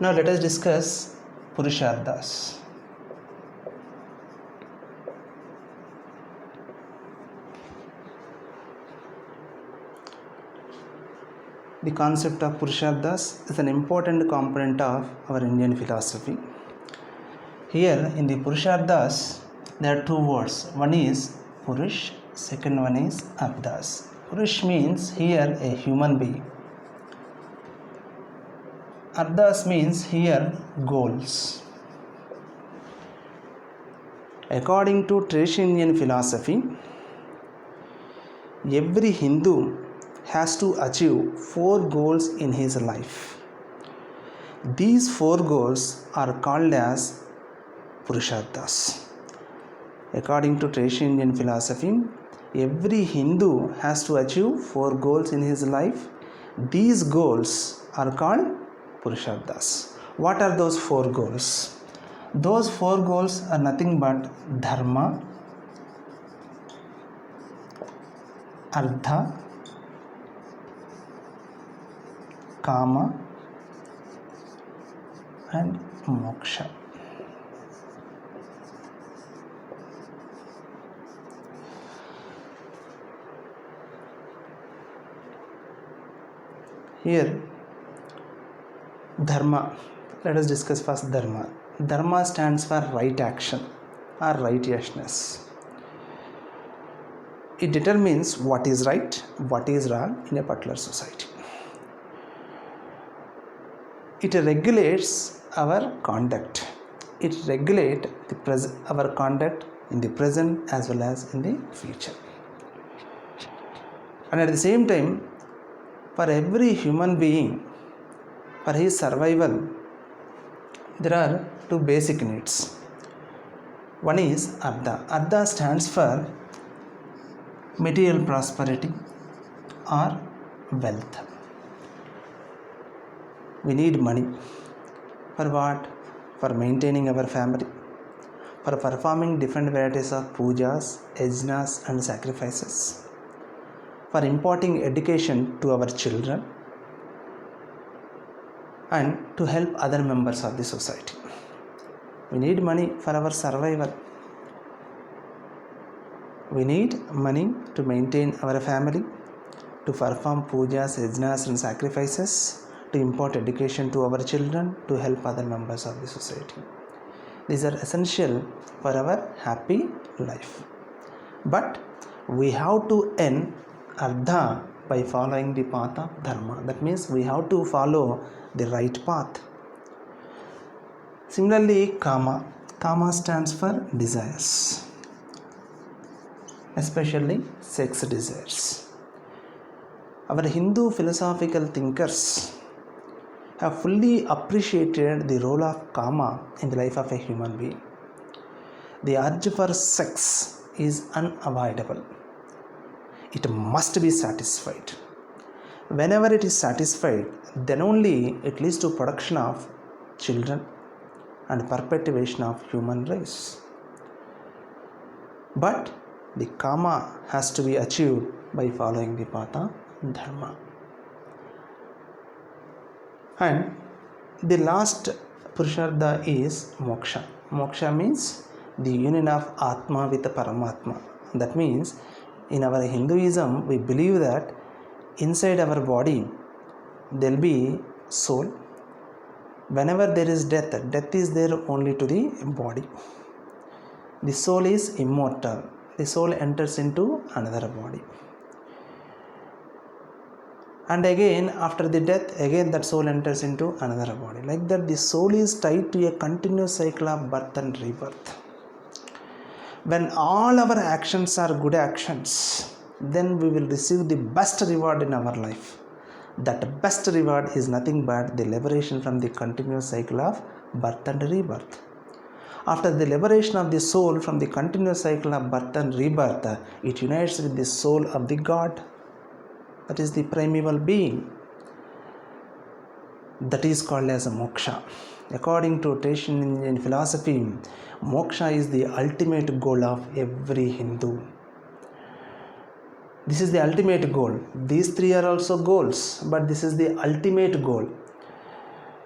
Now let us discuss Purusharthas. The concept of Purusharthas is an important component of our Indian philosophy. Here in the Purusharthas, there are two words. One is Purush, second one is Arthas. Purush means here a human being. Arthas means here goals. According to traditional Indian philosophy, every Hindu has to achieve 4 goals in his life. These 4 goals are called as Purusharthas. According to traditional Indian philosophy, every Hindu has to achieve 4 goals in his life. These goals are called Purusharthas. What are those 4 goals? Those 4 goals are nothing but Dharma, Artha, Kama and Moksha. Here, Dharma. Let us discuss first Dharma. Dharma stands for right action or righteousness. It determines what is right, what is wrong in a particular society. It regulates our conduct. It regulates our conduct in the present as well as in the future. And at the same time, for every human being, for his survival, there are 2 basic needs. One is Artha. Artha stands for material prosperity or wealth. We need money. For what? For maintaining our family, for performing different varieties of pujas, yajnas and sacrifices, for imparting education to our children, and to help other members of the society. We need money for our survival. We need money to maintain our family, to perform pujas, yajnas and sacrifices, to impart education to our children, to help other members of the society. These are essential for our happy life. But we have to earn Artha by following the path of Dharma. That means we have to follow the right path. Similarly, Kama. Kama stands for desires, especially sex desires. Our Hindu philosophical thinkers have fully appreciated the role of Kama in the life of a human being. The urge for sex is unavoidable. It must be satisfied. Whenever it is satisfied, then only it leads to production of children and perpetuation of human race. But the Kama has to be achieved by following the path of Dharma. And the last Purushartha is Moksha. Moksha means the union of Atma with Paramatma. That means in our Hinduism, we believe that inside our body there will be soul. Whenever there is death, death is there only to the body. The soul is immortal. The soul enters into another body. And again, after the death, again that soul enters into another body. Like that, the soul is tied to a continuous cycle of birth and rebirth. When all our actions are good actions, then we will receive the best reward in our life. That best reward is nothing but the liberation from the continuous cycle of birth and rebirth. After the liberation of the soul from the continuous cycle of birth and rebirth, it unites with the soul of the God. That is the primeval being. That is called as a moksha. According to traditional Indian philosophy, moksha is the ultimate goal of every Hindu. This is the ultimate goal. These 3 are also goals, but this is the ultimate goal.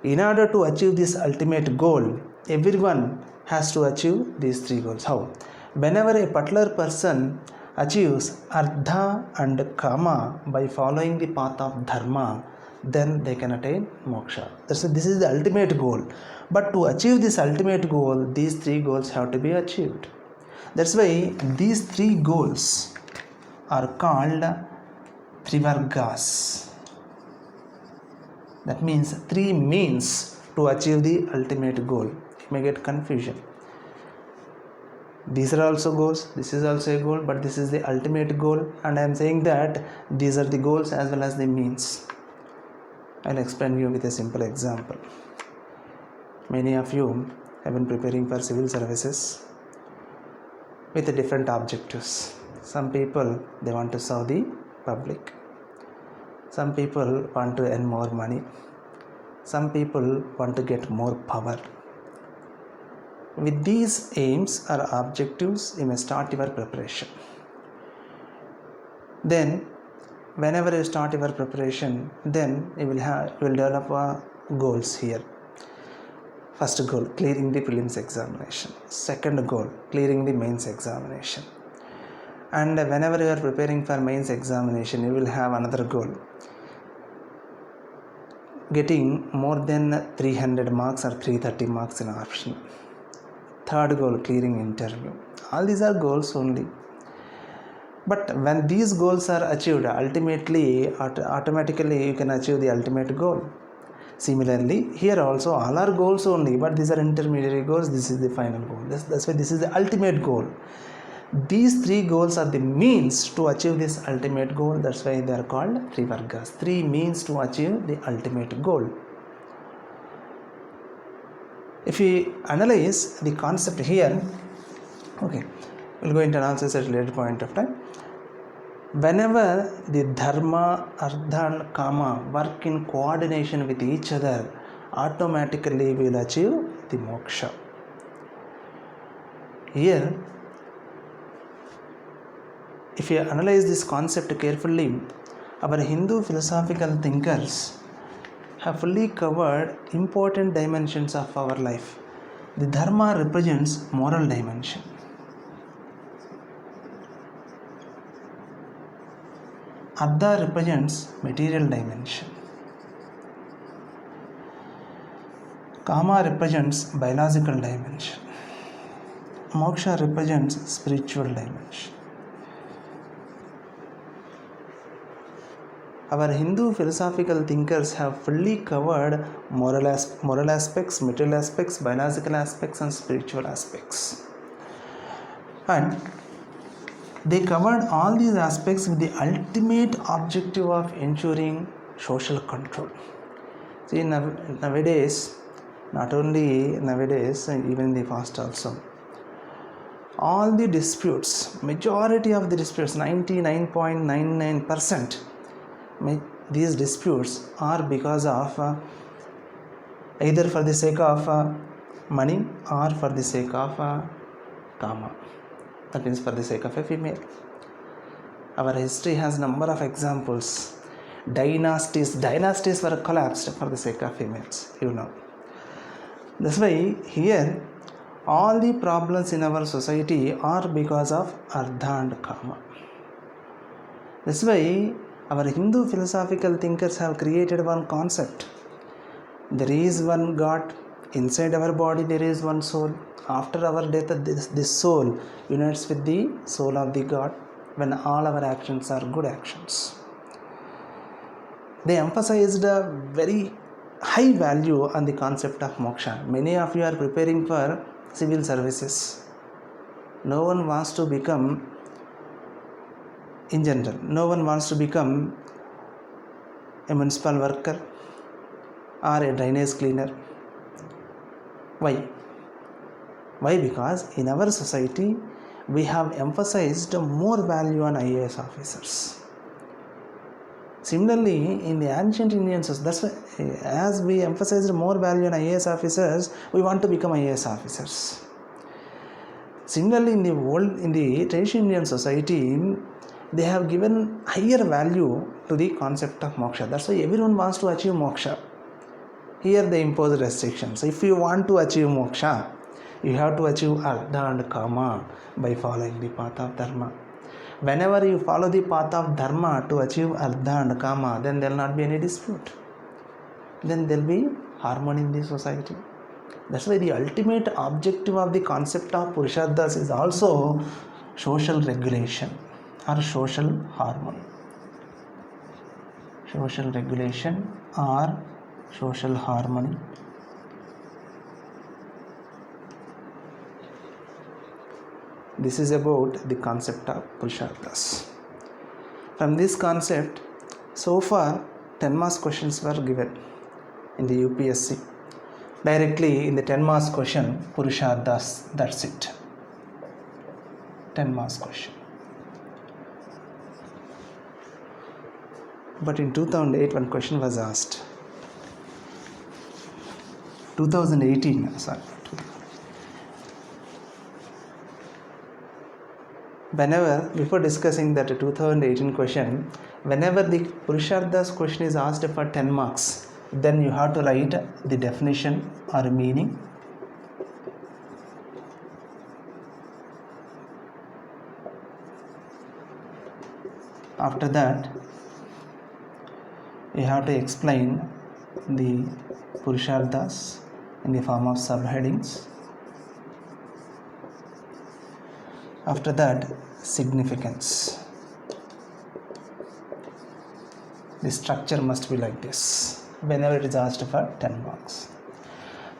In order to achieve this ultimate goal, everyone has to achieve these three goals. How? Whenever a particular person achieves Artha and Kama by following the path of Dharma, then they can attain moksha. This is the ultimate goal. But to achieve this ultimate goal, these three goals have to be achieved. That's why these three goals are called Trivargas. That means three means to achieve the ultimate goal. You may get confusion. These are also goals, this is also a goal, but this is the ultimate goal, and I am saying that these are the goals as well as the means. I will explain you with a simple example. Many of you have been preparing for civil services with different objectives. Some people, they want to serve the public. Some people want to earn more money. Some people want to get more power. With these aims or objectives, you may start your preparation. Then, whenever you start your preparation, then you will develop goals here. First goal, clearing the prelims examination. Second goal, clearing the mains examination. And whenever you are preparing for mains examination, you will have another goal, getting more than 300 marks or 330 marks in option. Third goal, clearing interview. All these are goals only. But when these goals are achieved, ultimately, automatically you can achieve the ultimate goal. Similarly, here also all are goals only, but these are intermediary goals. This is the final goal. That's why this is the ultimate goal. These three goals are the means to achieve this ultimate goal. That's why they are called Trivargas. Three means to achieve the ultimate goal. If we analyze the concept here, okay, we'll go into analysis at a later point of time. Whenever the Dharma, Artha and Kama work in coordination with each other, automatically we will achieve the moksha. Here, if you analyze this concept carefully, our Hindu philosophical thinkers have fully covered important dimensions of our life. The Dharma represents moral dimension. Artha represents material dimension. Kama represents biological dimension. Moksha represents spiritual dimension. Our Hindu philosophical thinkers have fully covered moral aspects, material aspects, biological aspects and spiritual aspects. And they covered all these aspects with the ultimate objective of ensuring social control. See, nowadays, not only nowadays, even in the past also, all the disputes, majority of the disputes, 99.99%, these disputes are because of either for the sake of money or for the sake of Kama. That means for the sake of a female. Our history has number of examples. Dynasties were collapsed for the sake of females, you know. That's why here all the problems in our society are because of Artha and Kama. That's why our Hindu philosophical thinkers have created one concept. There is one God. Inside our body there is one soul. After our death, this soul unites with the soul of the God when all our actions are good actions. They emphasized a very high value on the concept of moksha. Many of you are preparing for civil services. No one wants to become, in general, no one wants to become a municipal worker or a drainage cleaner. Why? Why? Because in our society, we have emphasized more value on IAS officers. Similarly, in the ancient Indian society, that's why, as we emphasized more value on IAS officers, we want to become IAS officers. Similarly, in the traditional Indian society, they have given higher value to the concept of moksha. That's why everyone wants to achieve moksha. Here they impose restrictions. If you want to achieve moksha, you have to achieve artha and kama by following the path of dharma. Whenever you follow the path of dharma to achieve artha and kama, then there will not be any dispute. Then there will be harmony in the society. That's why the ultimate objective of the concept of Purusharthas is also social regulation or social harmony. Social regulation or social harmony. This is about the concept of Purusharthas. From this concept, so far 10 marks questions were given in the UPSC. Directly in the 10 marks question, Purusharthas, that's it. 10 marks question. But in 2008, one question was asked. 2018, sorry. Whenever, before discussing that 2018 question, whenever the Purusharthas question is asked for 10 marks, then you have to write the definition or meaning. After that, you have to explain the Purusharthas in the form of subheadings. After that, significance. The structure must be like this whenever it is asked for 10 marks.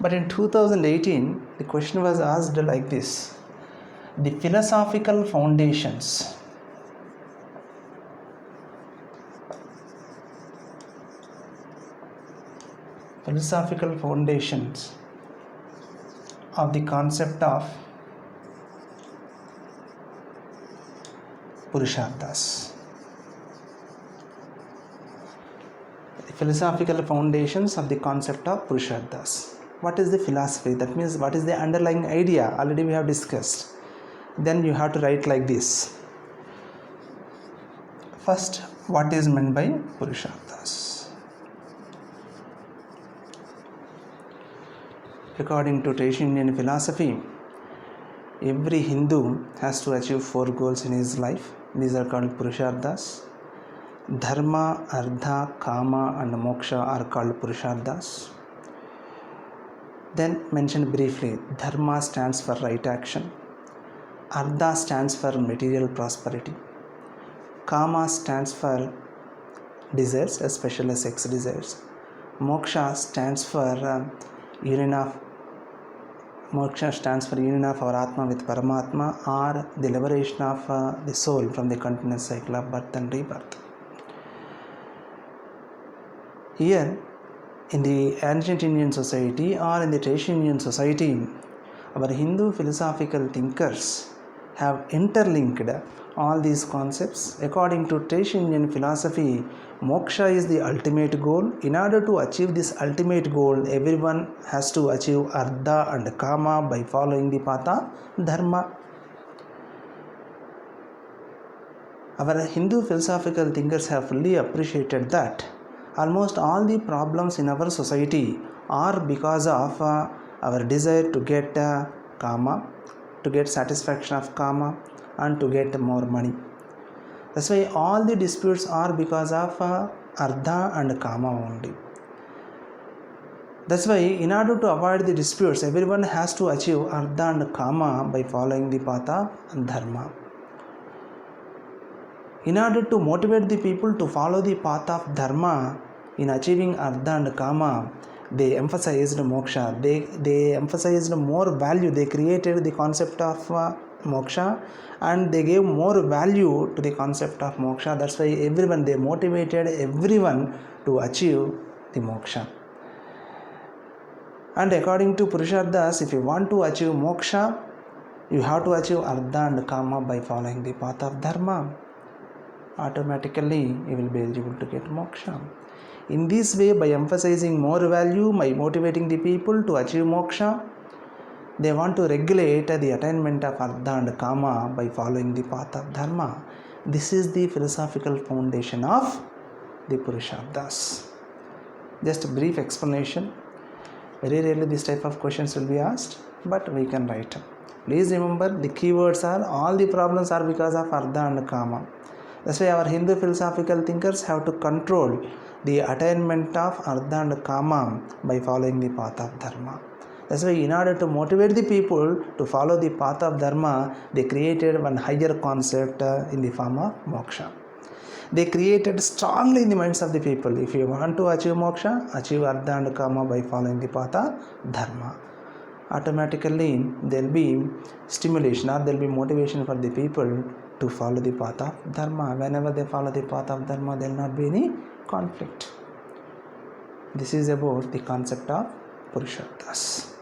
But in 2018, the question was asked like this: the philosophical foundations of the concept of Purusharthas. The philosophical foundations of the concept of Purusharthas. What is the philosophy? That means what is the underlying idea? Already we have discussed. Then you have to write like this. First, what is meant by Purusharthas? According to Indian philosophy, every Hindu has to achieve 4 goals in his life. These are called Purusharthas. Dharma, Artha, Kama and Moksha are called Purusharthas. Then mentioned briefly, Dharma stands for right action. Artha stands for material prosperity. Kama stands for desires, especially sex desires. Moksha stands for union of our Atma with Paramatma, or the liberation of the soul from the continuous cycle of birth and rebirth. Here, in the ancient Indian society or in the Asian Indian society, our Hindu philosophical thinkers have interlinked all these concepts. According to Asian Indian philosophy, moksha is the ultimate goal. In order to achieve this ultimate goal, everyone has to achieve artha and kama by following the path of dharma. Our Hindu philosophical thinkers have fully appreciated that almost all the problems in our society are because of our desire to get kama, to get satisfaction of kama, and to get more money. That's why all the disputes are because of artha and kama only. That's why in order to avoid the disputes, everyone has to achieve artha and kama by following the path of dharma. In order to motivate the people to follow the path of dharma in achieving artha and kama, they emphasized moksha. They emphasized more value. They created the concept of moksha and they gave more value to the concept of moksha. That's why they motivated everyone to achieve the moksha. And according to Purusharthas, if you want to achieve moksha, you have to achieve artha and kama by following the path of dharma. Automatically, you will be eligible to get moksha. In this way, by emphasizing more value, by motivating the people to achieve moksha, they want to regulate the attainment of artha and kama by following the path of dharma. This is the philosophical foundation of the Purusharthas. Just a brief explanation. Very rarely this type of questions will be asked, but we can write. Please remember, the keywords are, all the problems are because of Ardha and Kama. That's why our Hindu philosophical thinkers have to control the attainment of Ardha and Kama by following the path of Dharma. That's why in order to motivate the people to follow the path of Dharma, they created one higher concept in the form of moksha. They created strongly in the minds of the people, if you want to achieve moksha, achieve Ardha and Kama by following the path of Dharma. Automatically there will be stimulation or there will be motivation for the people to follow the path of Dharma. Whenever they follow the path of Dharma, there will not be any conflict. This is about the concept of Purusharthas.